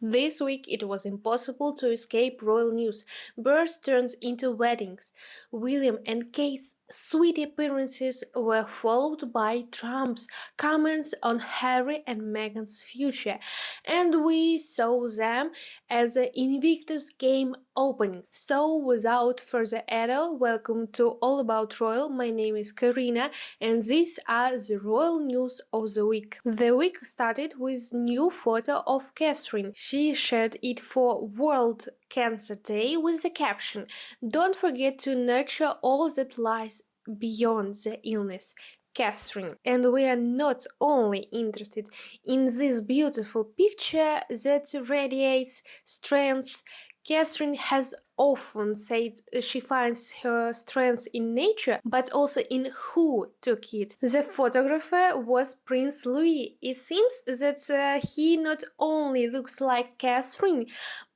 This week it was impossible to escape royal news. Births turned into weddings. William and Kate's sweet appearances were followed by Trump's comments on Harry and Meghan's future, and we saw them as an Invictus Game opening. So without further ado, welcome to All About Royal. My name is Karina and these are the royal news of the week. The week started with new photo of Catherine. She shared it for World Cancer Day with the caption, "Don't forget to nurture all that lies beyond the illness." Catherine. And we are not only interested in this beautiful picture that radiates strength. Catherine has often said she finds her strength in nature, but also in who took it. The photographer was Prince Louis. It seems that he not only looks like Catherine,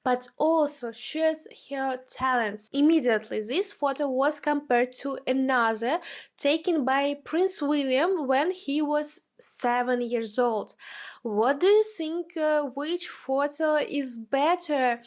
but also shares her talents. Immediately, this photo was compared to another taken by Prince William when he was 7 years old. What do you think? Which photo is better?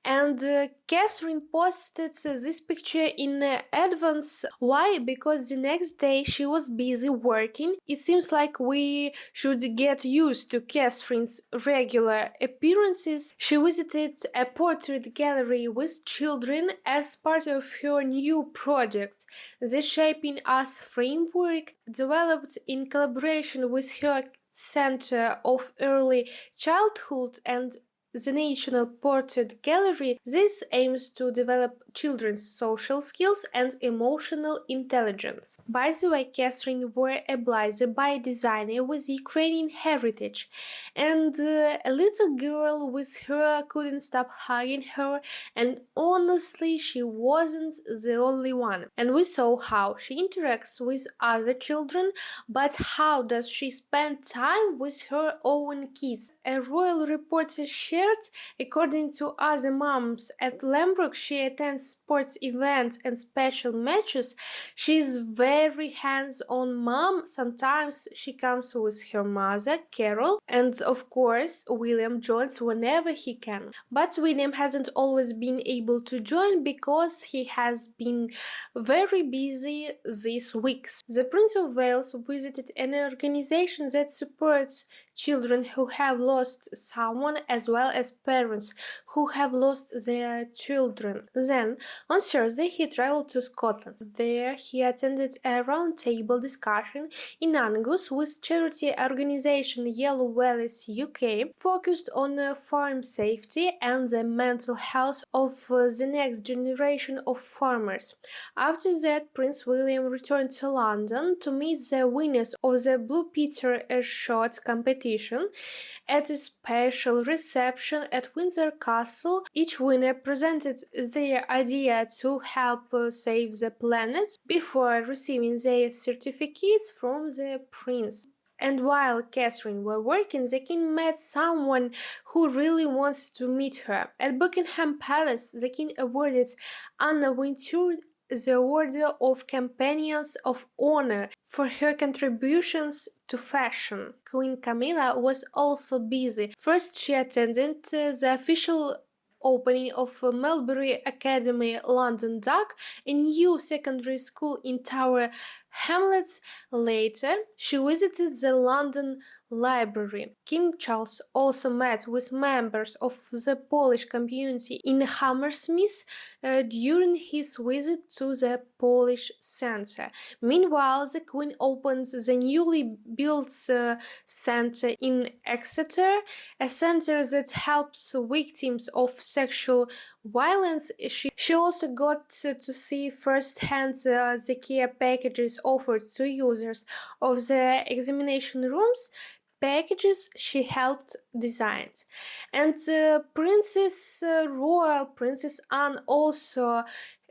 And Catherine posted this picture in advance. Why? Because the next day she was busy working. It seems like we should get used to Catherine's regular appearances. She visited a portrait gallery with children as part of her new project, the Shaping Us framework, developed in collaboration with her Center of Early Childhood and the National Portrait Gallery. This aims to develop children's social skills and emotional intelligence. By the way, Catherine wore a blazer by a designer with Ukrainian heritage, and a little girl with her couldn't stop hugging her, and honestly, she wasn't the only one. And we saw how she interacts with other children, but how does she spend time with her own kids? A royal reporter shared, according to other moms at Lambrook, she attends sports events and special matches. She's very hands-on mom. Sometimes she comes with her mother, Carol, and of course William joins whenever he can. But William hasn't always been able to join because he has been very busy these weeks. The Prince of Wales visited an organization that supports children who have lost someone as well as parents who have lost their children. Then, on Thursday, he traveled to Scotland. There, he attended a roundtable discussion in Angus with charity organization Yellow Valleys UK, focused on farm safety and the mental health of the next generation of farmers. After that, Prince William returned to London to meet the winners of the Blue Peter shot competition. At a special reception at Windsor Castle, each winner presented their idea to help save the planet before receiving their certificates from the prince. And while Catherine were working, the king met someone who really wants to meet her. At Buckingham Palace, the king awarded Anna Wintour the Order of Companions of Honor for her contributions to fashion. Queen Camilla was also busy. First, she attended the official opening of Melbury Academy London Dock, a new secondary school in Tower Hamlets. Later, she visited the London Library. King Charles also met with members of the Polish community in Hammersmith during his visit to the Polish Center. Meanwhile, the Queen opened the newly built center in Exeter, a center that helps victims of sexual violence. She also got to see firsthand the care packages offered to users of the examination rooms, packages she helped design. And Royal Princess Anne also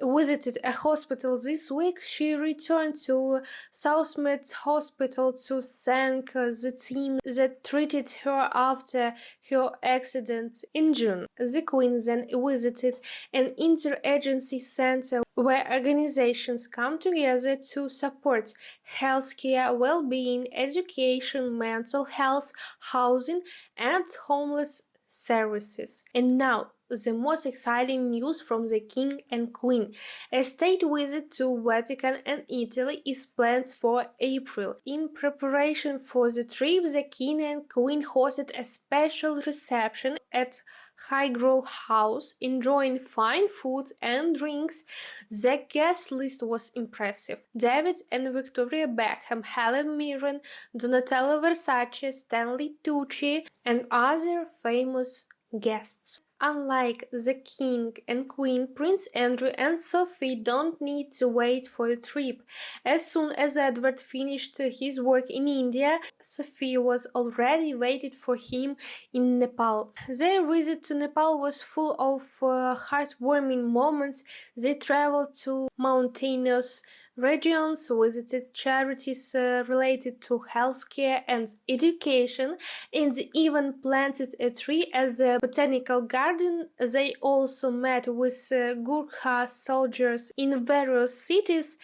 visited a hospital this week. She returned to Southmead Hospital to thank the team that treated her after her accident in June. The Queen then visited an interagency center where organizations come together to support healthcare, well-being, education, mental health, housing, and homeless services. And now, the most exciting news from the King and Queen. A state visit to Vatican and Italy is planned for April. In preparation for the trip, the King and Queen hosted a special reception at Highgrove House, enjoying fine foods and drinks. The guest list was impressive. David and Victoria Beckham, Helen Mirren, Donatella Versace, Stanley Tucci, and other famous guests. Unlike the King and Queen, Prince Andrew and Sophie don't need to wait for a trip. As soon as Edward finished his work in India, Sophie was already waiting for him in Nepal. Their visit to Nepal was full of heartwarming moments. They traveled to mountainous regions, visited charities related to healthcare and education, and even planted a tree at the botanical garden. They also met with Gurkha soldiers in various cities,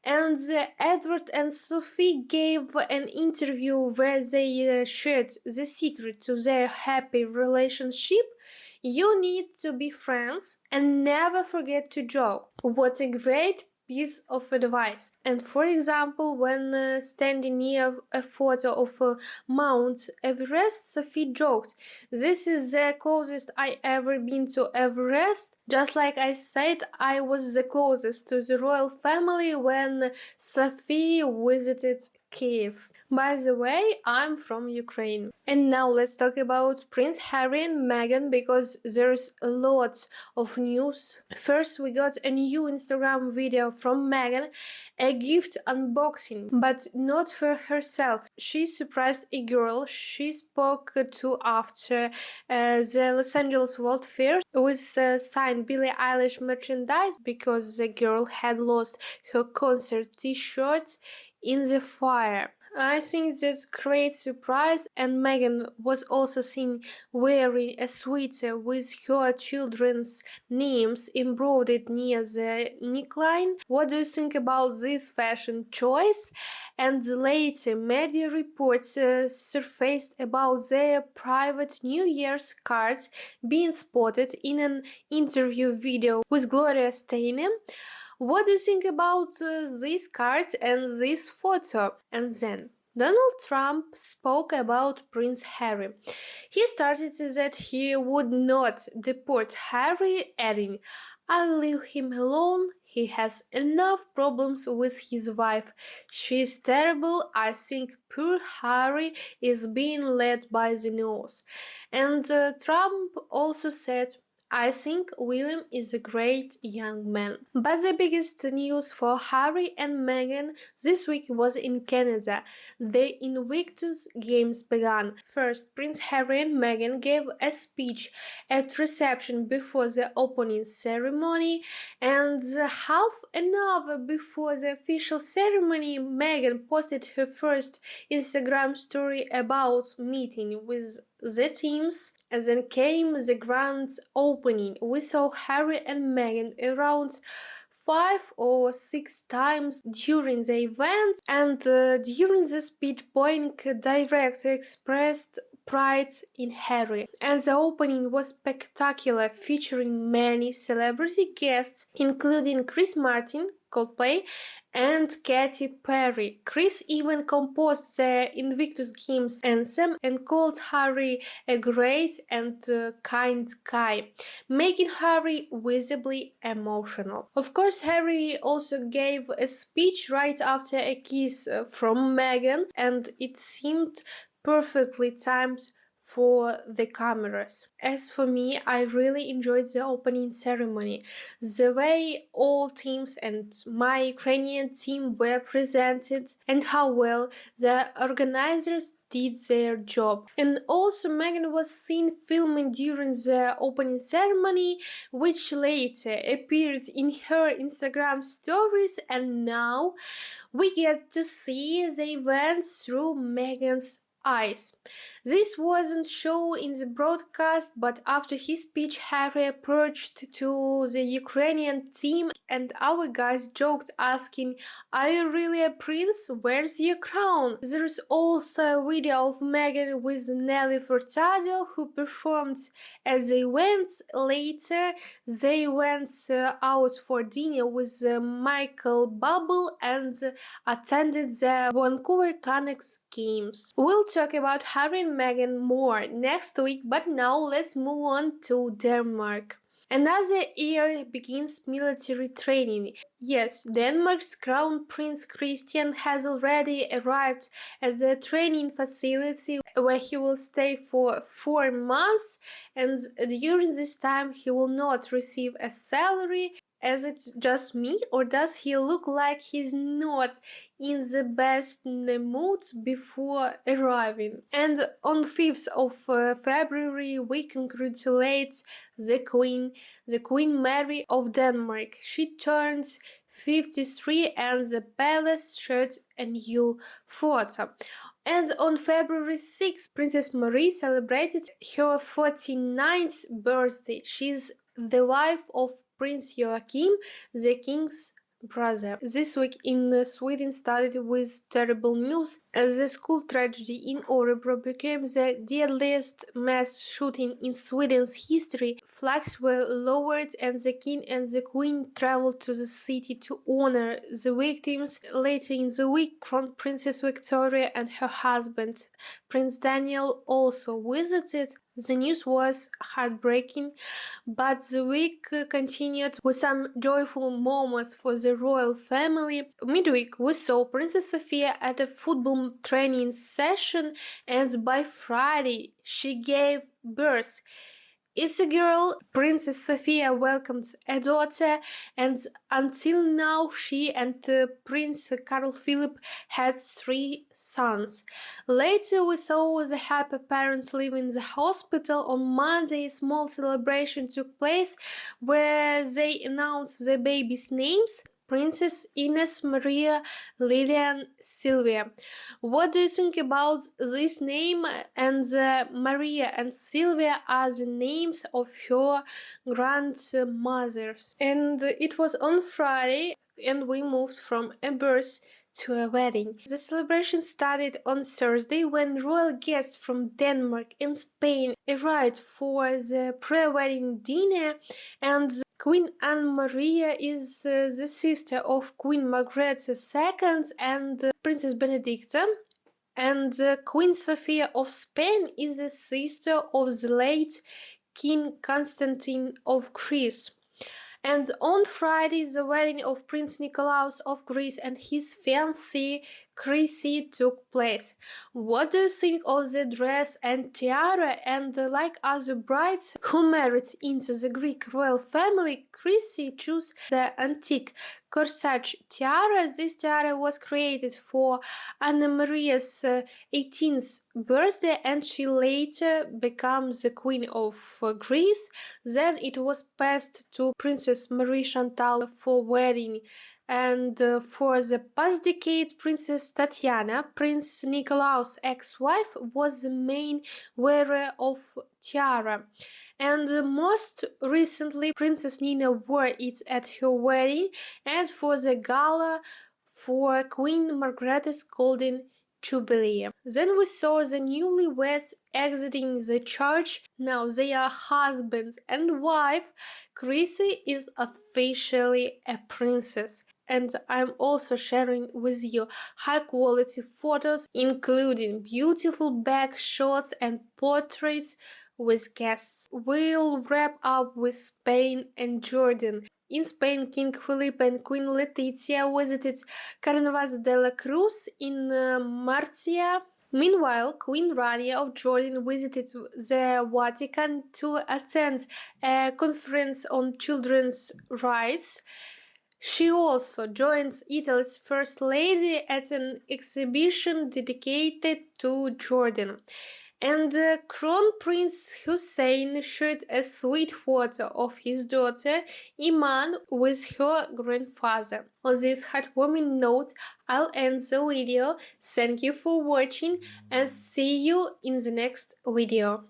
and Edward and Sophie gave an interview where they shared the secret to their happy relationship. You need to be friends and never forget to joke. What a great piece of advice. And for example, when standing near a photo of Mount Everest, Sophie joked, "This is the closest I ever been to Everest." Just like I said, I was the closest to the royal family when Sophie visited Kiev. By the way, I'm from Ukraine. And now let's talk about Prince Harry and Meghan because there's a lot of news. First, we got a new Instagram video from Meghan, a gift unboxing, but not for herself. She surprised a girl she spoke to after the Los Angeles World Fair with signed Billie Eilish merchandise because the girl had lost her concert t-shirt in the fire. I think that's a great surprise, and Meghan was also seen wearing a sweater with her children's names embroidered near the neckline. What do you think about this fashion choice? And later, media reports surfaced about their private New Year's cards being spotted in an interview video with Gloria Steinem. What do you think about these cards and this photo? And then Donald Trump spoke about Prince Harry. He started that he would not deport Harry, adding, "I'll leave him alone. He has enough problems with his wife. She's terrible. I think poor Harry is being led by the nose." And Trump also said, "I think William is a great young man." But the biggest news for Harry and Meghan this week was in Canada. The Invictus Games began. First, Prince Harry and Meghan gave a speech at reception before the opening ceremony, and half an hour before the official ceremony, Meghan posted her first Instagram story about meeting with the teams. And then came the grand opening. We saw Harry and Meghan around 5 or 6 times during the event, and during the speech, Boeing director expressed pride in Harry. And the opening was spectacular, featuring many celebrity guests, including Chris Martin, Coldplay, and Katy Perry. Chris even composed the Invictus Games anthem and called Harry a great and kind guy, making Harry visibly emotional. Of course, Harry also gave a speech right after a kiss from Meghan, and it seemed perfectly timed for the cameras. As for me, I really enjoyed the opening ceremony. The way all teams and my Ukrainian team were presented and how well the organizers did their job. And also Meghan was seen filming during the opening ceremony, which later appeared in her Instagram stories, and now we get to see the event through Meghan's eyes. This wasn't shown in the broadcast, but after his speech, Harry approached to the Ukrainian team and our guys joked asking, "Are you really a prince? Where's your crown?" There's also a video of Meghan with Nelly Furtado who performed at the event. Later, they went out for dinner with Michael Bublé and attended the Vancouver Canucks games. We'll talk about Harry and Meghan more next week, but now let's move on to Denmark. Another year begins military training. Yes, Denmark's Crown Prince Christian has already arrived at the training facility where he will stay for 4 months, and during this time he will not receive a salary. Is it just me, or does he look like he's not in the best mood before arriving? And on 5th of February, we congratulate the Queen Mary of Denmark. She turns 53 and the palace shared a new photo. And on February 6th, Princess Marie celebrated her 49th birthday. She's the wife of Prince Joachim, the king's brother. This week in Sweden started with terrible news. The school tragedy in Örebro became the deadliest mass shooting in Sweden's history. Flags were lowered and the king and the queen traveled to the city to honor the victims. Later in the week, Crown Princess Victoria and her husband, Prince Daniel, also visited. The news was heartbreaking, but the week continued with some joyful moments for the royal family. Midweek, we saw Princess Sophia at a football training session, and by Friday, she gave birth. It's a girl. Princess Sophia welcomed a daughter, and until now she and Prince Carl Philip had 3 sons. Later we saw the happy parents leaving the hospital. On Monday, a small celebration took place where they announced the babies' names. Princess Ines, Maria, Lilian, Sylvia. What do you think about this name? And Maria and Sylvia are the names of her grandmothers. And it was on Friday, and we moved from a birth to a wedding. The celebration started on Thursday when royal guests from Denmark and Spain arrived for the pre-wedding dinner, and Queen Anne-Maria is the sister of Queen Margaret II and Princess Benedicta, and Queen Sophia of Spain is the sister of the late King Constantine of Greece. And on Friday, the wedding of Prince Nikolaos of Greece and his fiancée Chrissy took place. What do you think of the dress and tiara? And like other brides who married into the Greek royal family, Chrissy chose the antique corsage tiara. This tiara was created for Anna Maria's 18th birthday, and she later became the Queen of Greece. Then it was passed to Princess Marie Chantal for wedding. And for the past decade, Princess Tatiana, Prince Nikolaos' ex-wife, was the main wearer of tiara. And most recently, Princess Nina wore it at her wedding and for the gala for Queen Margaret's Golden Jubilee. Then we saw the newlyweds exiting the church. Now they are husbands and wife. Chrissy is officially a princess. And I'm also sharing with you high quality photos, including beautiful back shots and portraits with guests. We'll wrap up with Spain and Jordan. In Spain, King Felipe and Queen Letizia visited Carnavas de la Cruz in Murcia. Meanwhile, Queen Rania of Jordan visited the Vatican to attend a conference on children's rights. She also joins Italy's First Lady at an exhibition dedicated to Jordan. And Crown Prince Hussein shared a sweet photo of his daughter Iman with her grandfather. On this heartwarming note, I'll end the video. Thank you for watching and see you in the next video.